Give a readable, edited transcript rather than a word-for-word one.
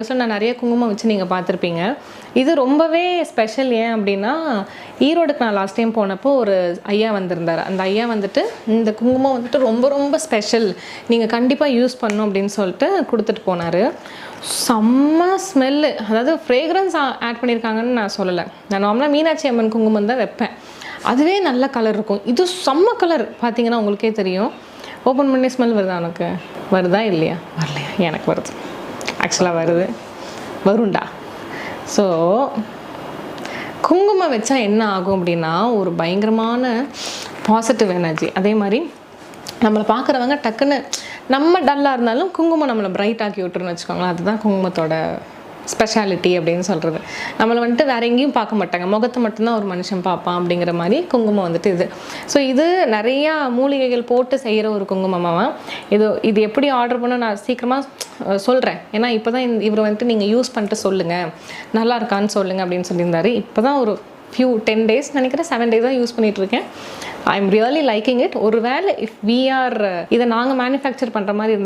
நான் நிறைய குங்குமம் வச்சு நீங்கள் பார்த்துருப்பீங்க. இது ரொம்பவே ஸ்பெஷல். ஏன் அப்படின்னா, ஈரோடுக்கு நான் லாஸ்ட் டைம் போனப்போ ஒரு ஐயா வந்திருந்தார். அந்த ஐயா வந்துட்டு இந்த குங்குமம் வந்துட்டு ரொம்ப ரொம்ப ஸ்பெஷல், நீங்கள் கண்டிப்பாக யூஸ் பண்ணணும் அப்படின்னு சொல்லிட்டு கொடுத்துட்டு போனார். செம்ம ஸ்மெல்லு, அதாவது ஃப்ரேக்ரன்ஸ் ஆட் பண்ணியிருக்காங்கன்னு நான் சொல்லலை. நான் நார்மலாக மீனாட்சி அம்மன் குங்குமம் தான் வைப்பேன், அதுவே நல்ல கலர் இருக்கும். இது செம்ம கலர் பார்த்தீங்கன்னா உங்களுக்கே தெரியும். ஓப்பன் பண்ணி ஸ்மெல் வருதா? உனக்கு வருதா இல்லையா? வரலையா? எனக்கு வருது, ஆக்சுவலாக வருது, வருண்டா. ஸோ குங்குமம் வச்சா என்ன ஆகும் அப்படின்னா, ஒரு பயங்கரமான பாசிட்டிவ் எனர்ஜி. அதே மாதிரி நம்மளை பார்க்குறவங்க டக்குன்னு நம்ம டல்லாக இருந்தாலும் குங்குமம் நம்மளை பிரைட் ஆக்கி விட்டுருன்னு வச்சுக்கோங்களேன். அதுதான் குங்குமத்தோட ஸ்பெஷாலிட்டி அப்படின்னு சொல்கிறது. நம்மளை வந்துட்டு வேறு எங்கேயும் பார்க்க மாட்டாங்க, முகத்தை மட்டும்தான் ஒரு மனுஷன் பார்ப்பான் அப்படிங்கிற மாதிரி குங்குமம் வந்துட்டு இது. ஸோ இது நிறையா மூலிகைகள் போட்டு செய்கிற ஒரு குங்குமமாக. இது எப்படி ஆர்டர் பண்ண நான் சீக்கிரமாக சொல்கிறேன். ஏன்னா இப்போ தான் இவர் வந்துட்டு நீங்கள் யூஸ் பண்ணிட்டு சொல்லுங்கள், நல்லா இருக்கான்னு சொல்லுங்கள் அப்படின்னு சொல்லியிருந்தாரு. இப்போ தான் ஒரு 10 days நினைக்கிறேன், 7 days தான் யூஸ் பண்ணிகிட்ருக்கேன். I am really liking it. ஒரு வேளை இஃப் வி ஆர் இதை நாங்கள் மேனுஃபேக்சர் பண்ணுற மாதிரி இருந்தது